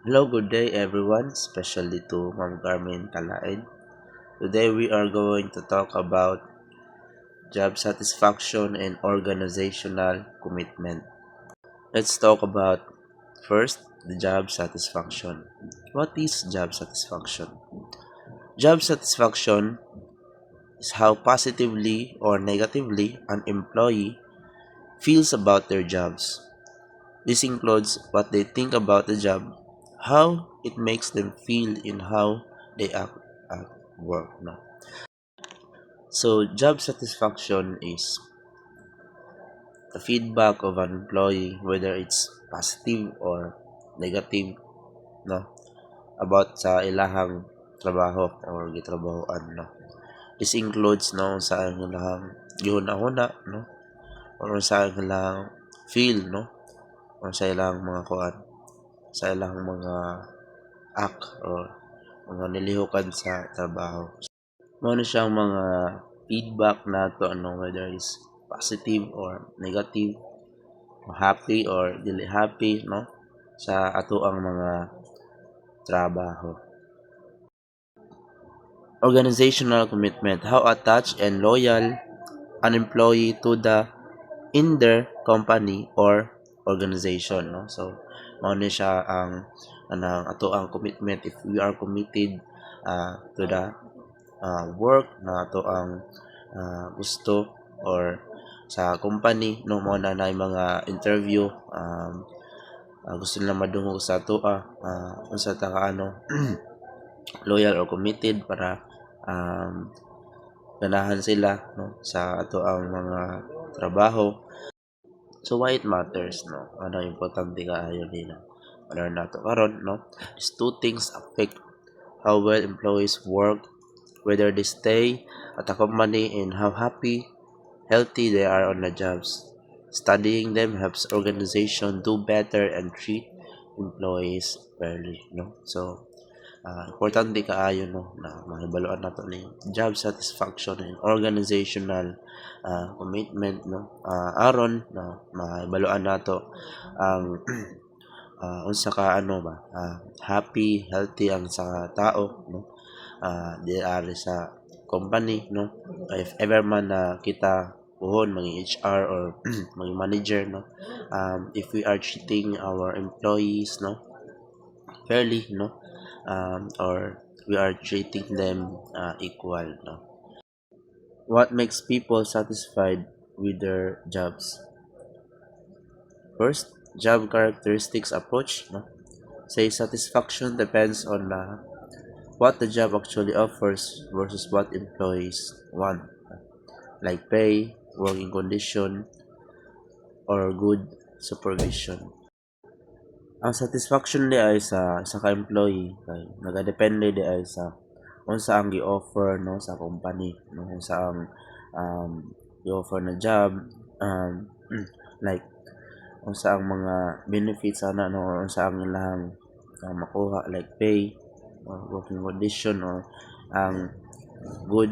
Hello, good day everyone, especially to Ma'am Carmen Kalaid. Today we are going to talk about job satisfaction and organizational commitment. Let's talk about first the job satisfaction. What is job satisfaction? Job satisfaction is how positively or negatively an employee feels about their jobs. This includes what they think about the job, how it makes them feel, and how they act at work. No? So, job satisfaction is the feedback of an employee, whether it's positive or negative, no, about sa ilahang trabaho or gitrabahoan, no. This includes no sa ilahang gihuna-huna, no, or sa ilahang feel, no, or sa ilahang mga kuan, sa ilahang mga act or mga nilihukan sa trabaho. Mao na siyang mga feedback nato ano whether is positive or negative, happy or dili happy no sa ato ang mga trabaho. Organizational commitment, how attached and loyal an employee to in their company or organization, no. So mao ni siya ang anang ato ang commitment if we are committed to the work na ato ang gusto or sa company no mo na nay mga interview, gusto nila madungog sa ato unsa ta ka ano loyal or committed para ganahan sila no sa ato ang mga trabaho. So why it matters no ano importante kaayo nila learn nato karon no. These two things affect how well employees work, whether they stay at a company, and how happy, healthy they are on the jobs. Studying them helps organization do better and treat employees fairly, no? So, importante kaayo no na mahibaluan nato ni job satisfaction and organizational commitment no. Aron na mahibaluan nato ang unsa ka ano ba happy, healthy ang sa tao no. Di ari sa company no, if ever man na kita puhon maging HR or maging manager no, if we are treating our employees no fairly no, or we are treating them equal no. What makes people satisfied with their jobs? First, job characteristics approach no, say satisfaction depends on what the job actually offers versus what employees want, like pay, working condition, or good supervision. Ang satisfaction di ay sa ka-employee kay nagadepende di ay sa unsa ang gi-offer no sa company no unsa ang gi-offer na job, um, like unsa ang mga benefits ana no or unsa ang ilang makuha like pay or working condition or ang good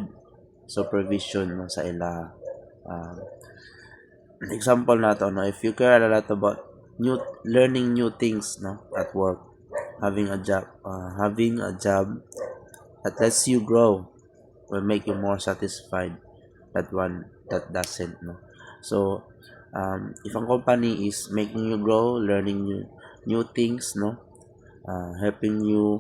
supervision no sa ila. um, Example nato no, if you care a lot about learning new things no at work, having a job that lets you grow will make you more satisfied that one that doesn't no. So if ang company is making you grow, learning new things no, helping you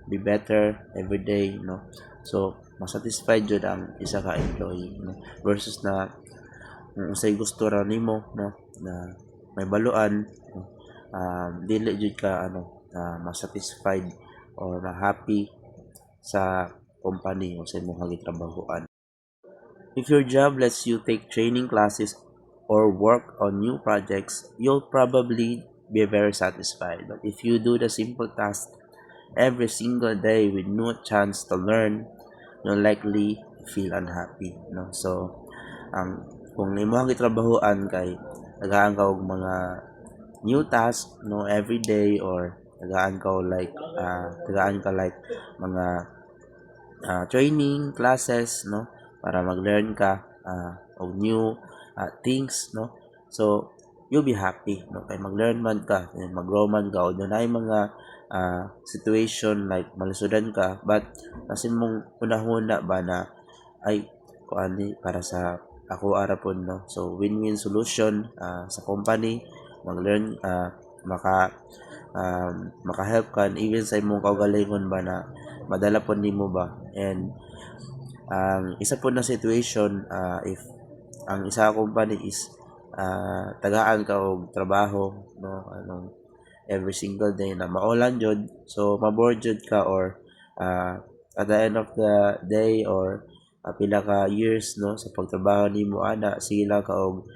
be better every day no, so masatisfied jud ang isa ka employee no, versus na kung unsay gusto ra nimo no na may baluan no, dili jud ka ano masatisfied or na happy sa company o sa imong gitrabahoan. If your job lets you take training classes or work on new projects, you'll probably be very satisfied. But if you do the simple task every single day with no chance to learn, you'll likely feel unhappy. No? So, kung imo ang gitrabahoan kay tagaan ka og mga new task no every day or tagaan ka like mga training classes no para mag-learn ka og new things no. So you'll be happy, no? Kay mag-learn man ka, mag-grow man ka, although na mga situation like malisudan ka, but kasi mong hunahuna ba na ay kuani para sa ako ara po, no? So win-win solution sa company, mag-learn maka-help kan even sa imong kaugalingon ba na madala po nimo ba. And ang isa po na situation, if ang isa ka company is tagaan ka og trabaho, no, anong every single day na maulan jud, so maboard jud ka, or at the end of the day, or pila ka years, no, sa pagtrabaho nimo ana sila ka og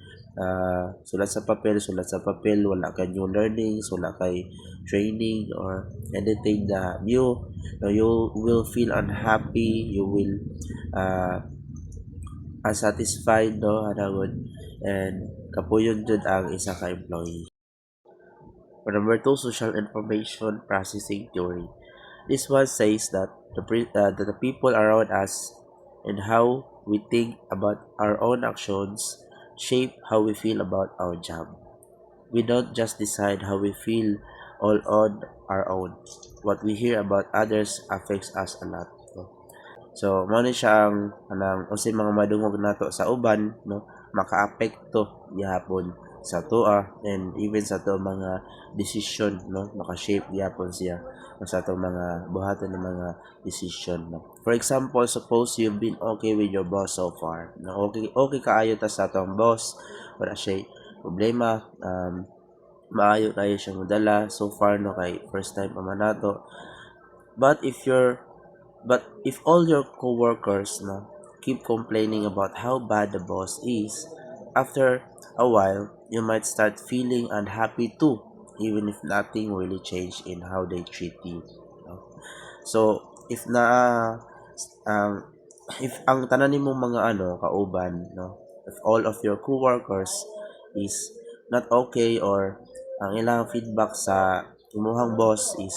sulat sa papel, wala kay new learnings, wala kay training or anything na new, no, you will feel unhappy, you will uh, unsatisfied, no, hanagod, and kapuyon jud ang isa ka employee. For number two, social information processing theory. This one says that that the people around us and how we think about our own actions shape how we feel about our job. We don't just decide how we feel all on our own. What we hear about others affects us a lot. No? So, mo ni siya ang kasi mga madungog nato sa uban, no, makaapekto gihapon sa toa, and even sa to mga decision, no, maka-shape gihapon siya sa to mga buhaton ng mga decision, no. For example, suppose you've been okay with your boss so far, no, okay kaayo ta sa tong boss, wala siya problema, maayo kayo siyang modala so far, no, kay first time pa man nato. But if all your coworkers, no, keep complaining about how bad the boss is, after a while, you might start feeling unhappy too, even if nothing really changed in how they treat you. No? So, um, if ang tanan nimong mga kauban, no, if all of your coworkers is not okay, or ang ilang feedback sa imuhang boss is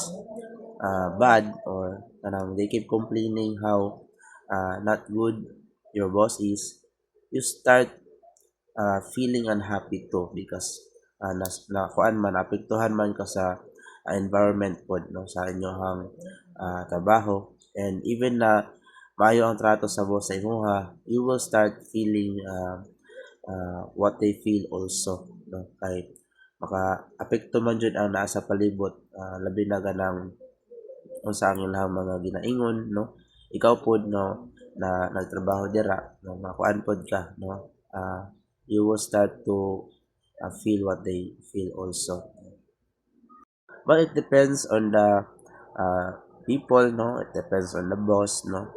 bad, or they keep complaining how not good your boss is, you start feeling unhappy too, because kuan man apektuhan man ka sa environment pod, no, sa inyong trabaho, and even na maayo ang trato sa boss sa imuha, you will start feeling what they feel also, no, kay maka apekto man jud ang naa sa palibot, labi na ganang unsa ang ilang mga ginaingon, no, ikaw pod, no, na nagtrabaho dira, no, makuan pod ka, no, you will start to feel what they feel also. But it depends on the people, no, it depends on the boss, no,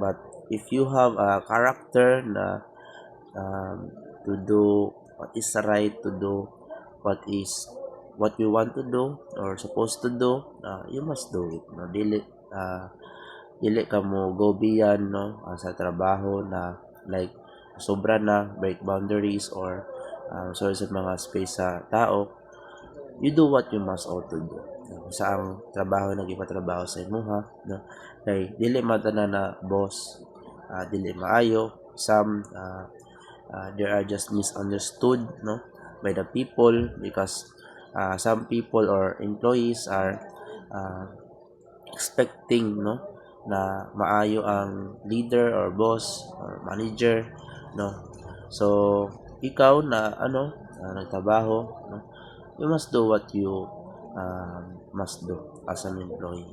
but if you have a character na to do what is right, to do what you want to do or supposed to do, you must do it, no, dili ka mo go beyond, no, sa trabaho na like sobra na break boundaries, or sorry sa mga space sa tao. You do what you must also do, no? Sa ang trabaho na gipatrabaho sa imuha, no, kay dili man tanan na boss dili maayo, some they are just misunderstood, no, by the people, because some people or employees are expecting, no, na maayo ang leader or boss or manager, no. So ikaw na nagtrabaho, no, you must do what you must do as an employee.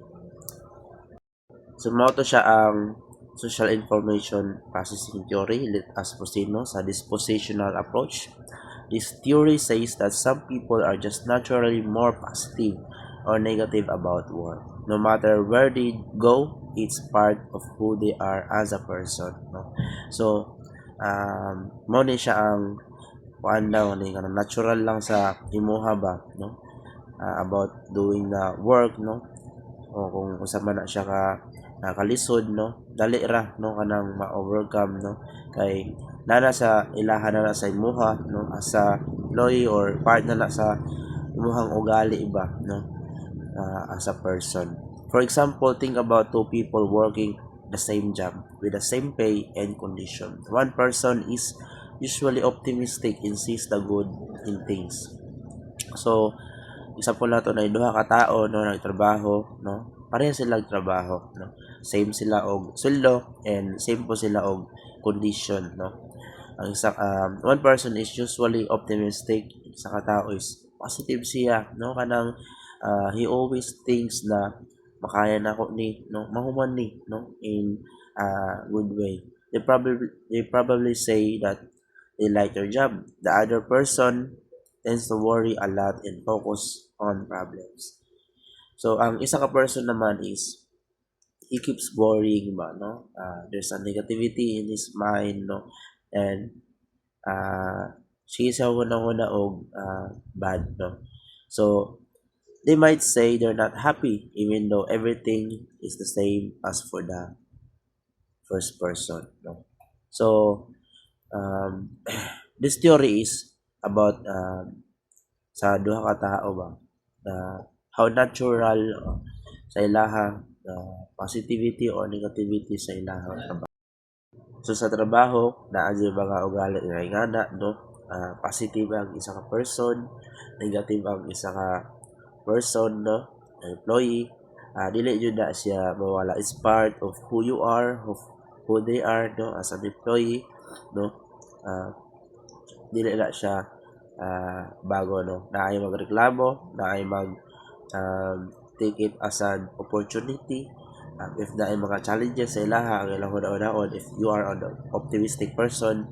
So mao to siya ang social information processing theory. Let us proceed, no, sa dispositional approach. This theory says that some people are just naturally more positive or negative about work. No matter where they go, it's part of who they are as a person, no? So, mo ni siya ang kuan daw ni natural lang sa imuha ba, no? About doing the work, no? O kung usa man na siya kalisod, no, dali ra, no, kanang ma-overcome, no, kay nana sa ilahan na sa imuha, no, as a employee, or part na sa imuhang ugali ba, no, as a person. For example, think about two people working the same job with the same pay and condition. One person is usually optimistic and sees the good in things. So isa po na to na duha ka tao no nagtrabaho no, pareha sila trabaho no, same sila og sweldo and same po sila og condition no. Ang isa one person is usually optimistic, isa ka tao is positive siya no, kanang he always thinks na makaya na ako ni no, mahuman ni no, in good way. They probably say that they like their job. The other person tends to worry a lot and focus on problems. So ang isa ka person naman is he keeps worrying ba no, there's a negativity in his mind no, and she is huna og bad no. So they might say they're not happy even though everything is the same as for the first person no. So this theory is about sa duha ka tao ba na how natural sa ilaha positivity or negativity sa ilaha trabaho. So sa trabaho naa gyud mga ugali nga ingana no, positive ang isa ka person, negative ang isa ka person no, employee. Dili jud na siya mawala, is part of who you are, of who they are no, as an employee no. Dili na siya bago no, naay magreklamo, naay mag take it as an opportunity. If na ay mga challenges sa ilaha ang ilang hunahunahon, if you are an optimistic person,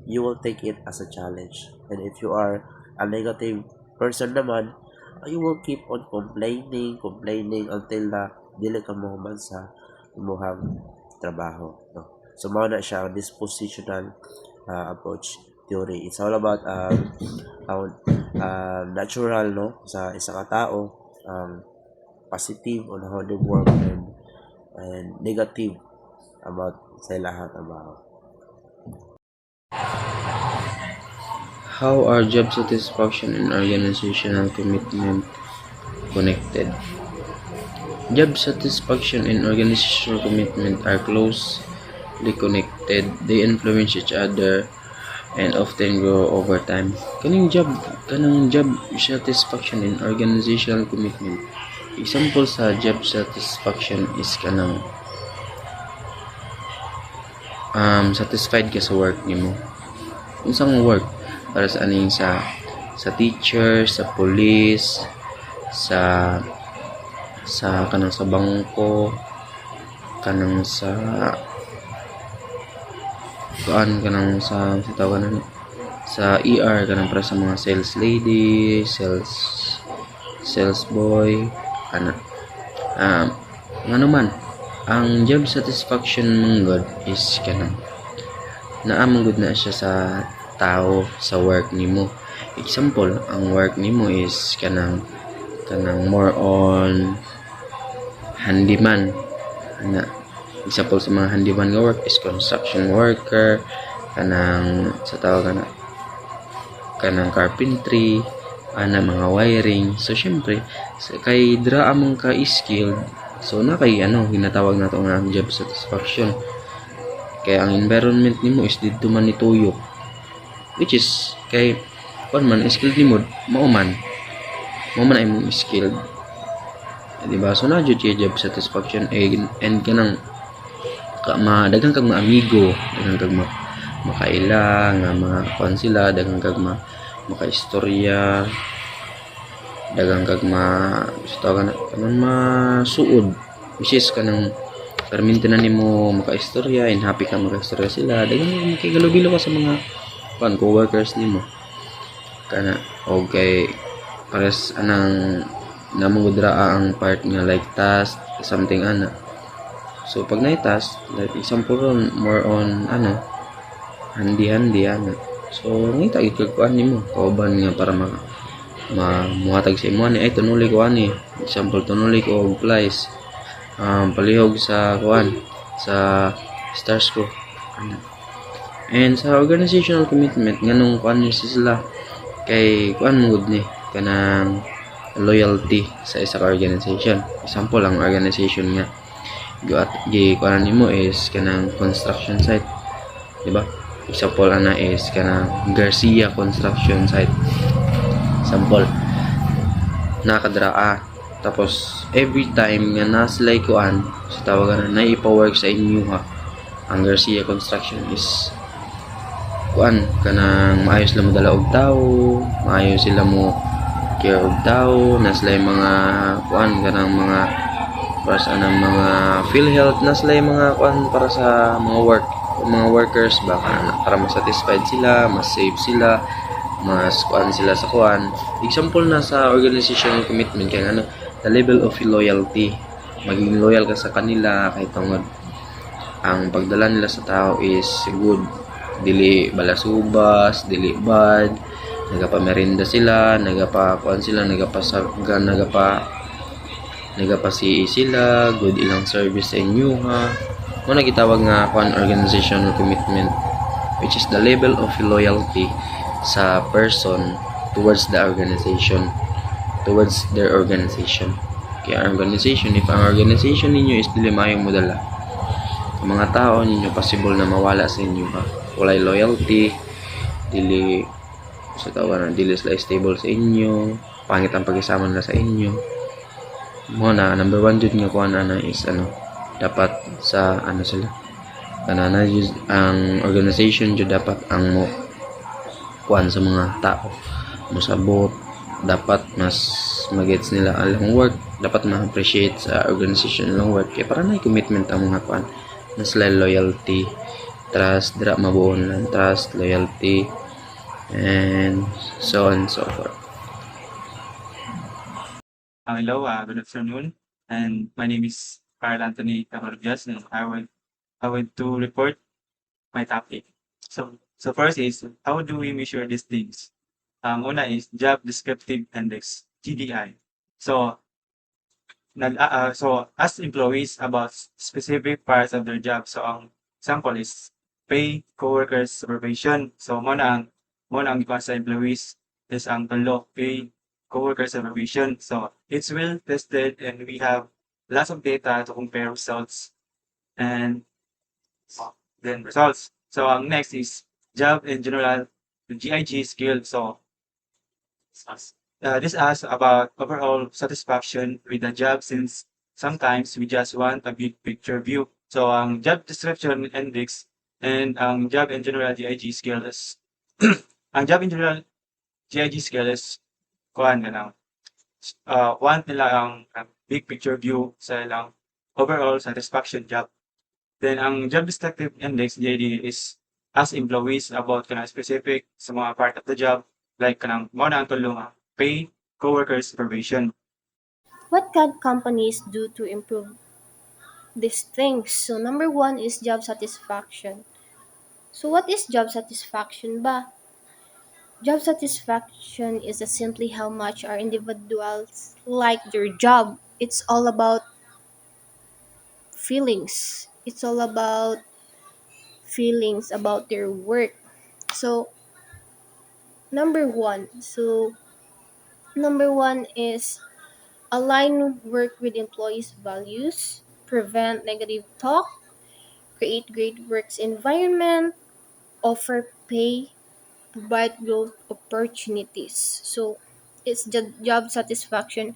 you will take it as a challenge. And if you are a negative person naman, you will keep on complaining until na dili ka mahuman sa imuhang trabaho no. So mao na siya dispositional approach theory. It's all about how natural no sa isa ka tao, positive on how they work and negative about sa lahat trabaho. How are job satisfaction and organizational commitment connected? Job satisfaction and organizational commitment are closely connected. They influence each other and often grow over time. Kanang job satisfaction and organizational commitment. Example sa job satisfaction is kanang satisfied ka sa work nimo. Unsang work para sa aning sa teacher, sa police, sa kanang sa bangko, kanang sa kanang sa tawagan sa ER, kanang para sa mga sales lady, sales boy, ano man ang job satisfaction manggod is kanang naamanggod na siya sa tao sa work nimo. Example, ang work nimo is kanang more on handyman. Example sa mga handyman nga work is construction worker, kanang sa tao kanang carpentry, mga wiring. So syempre kay dra among ka skilled, so na kay ginatawag nato nga job satisfaction. Kaya ang environment nimo is didto man nituyok, which is kay man skilled nimo mao man ay mo skilled, diba? So na jud job satisfaction and kanang daghang kag mga amigo, daghang kag makaila nga mga kon sila, daghang kag makaistorya, daghang kag masuod, which is kanang perminti na nimo makaistorya and happy ka makaistorya sila, daghang makigalo-bilo ka sa mga co-workers nimo kana. Okay, pares anang namugudra ang part nga like task something ana. So pag na-task, like example ron more on handy ana. So ngita ikagkuan nimo kauban nga para muhatag sa imo ay tunuli ko ani. Example, tunuli ko og plies, palihog sa kuan sa stars ko. And sa organizational commitment nganong kuan sila kay kuan mo gud ni kanang loyalty sa isa ka organization. Example, ang organization nga kuan nimo is kanang construction site, diba? Example ana is kanang Garcia Construction Site. Sample nakadraa tapos every time nga naslay kuan sa tawagan na ipa-work sa inyo ha ang Garcia Construction is kuan kanang maayos lang mo dala og tao, maayos sila mo care og tao, naslay mga kuan kanang mga para sa anang mga PhilHealth naslay mga kuan para sa mga workers baka para mas satisfied sila, mas safe sila, mas kuan sila sa kuan. Example na sa organizational commitment kay ano, the level of loyalty. Maging loyal ka sa kanila kahit tungod ang pagdala nila sa tao is good. Dili balasubas, dili bad. Nagapamerinda sila, nagapakuan sila, nagapasi sila, good ilang service sa inyo ha. Muna gitawag nga kuan organizational commitment which is the level of loyalty sa person towards the organization, towards their organization. Kaya ang organization, if ang organization ninyo is dili mayong modala, ang mga tao ninyo possible na mawala sa inyo ha. Walay loyalty, dili sa tawanan, dili sila stable sa inyo, pangit ang pag-isama nila sa inyo. Muna number 1 jud nga kuan ana is ano, dapat sa ano sila kanana ang organization jud dapat ang mo kuan sa mga tao musabot, dapat mas magets nila ang work, dapat ma-appreciate sa organization lang work kaya para na commitment ang mga kuan na sila loyalty, trust, dira mabuon lang trust, loyalty, and so on and so forth. Hello, good afternoon. And my name is Carl Anthony Camarbias, and I want to report my topic. So first is how do we measure these things? Una is Job Descriptive Index (GDI). So so as employees about specific parts of their job. So ang sample is pay, coworkers, supervision. So muna ang ikuha sa employees is ang tulo, pay, coworker supervision. So it's well tested and we have lots of data to compare results and then results. So ang next is job in general, the GIG skill. So this asks about overall satisfaction with the job since sometimes we just want a big picture view. So ang job description index and ang job in general GIG skill is ang job in general GIG skill is kuan ganang want nila ang big picture view sa ilang overall satisfaction job. Then ang job descriptive index JD is as employees about kanang specific sa mga part of the job like kanang mao na ang tulong pay, coworker supervision. What can companies do to improve these things? So number one is job satisfaction. So what is job satisfaction ba? Job satisfaction is simply how much our individuals like their job. It's all about feelings. It's all about feelings about their work. So number one. So number one is align work with employees' values, prevent negative talk, create great works environment, offer pay, provide growth opportunities. So it's the job satisfaction,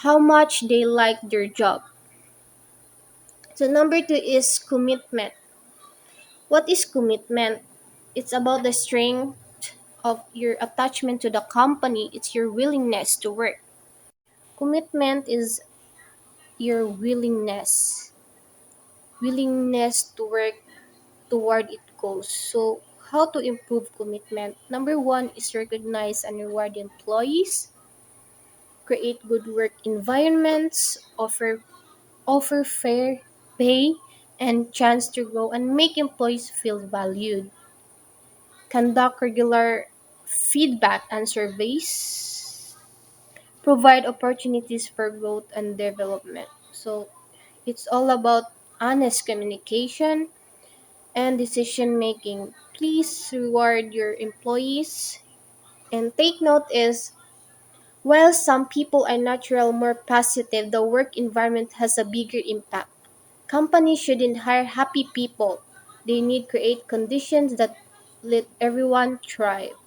how much they like their job. So number two is commitment. What is commitment? It's about the strength of your attachment to the company. It's your willingness to work. Commitment is your willingness to work toward its goals. So how to improve commitment? Number one is recognize and reward employees, create good work environments, offer fair pay and chance to grow and make employees feel valued. Conduct regular feedback and surveys. Provide opportunities for growth and development. So it's all about honest communication and decision making. Please reward your employees. And take note is while some people are natural more positive, the work environment has a bigger impact. Companies shouldn't hire happy people. They need create conditions that let everyone thrive.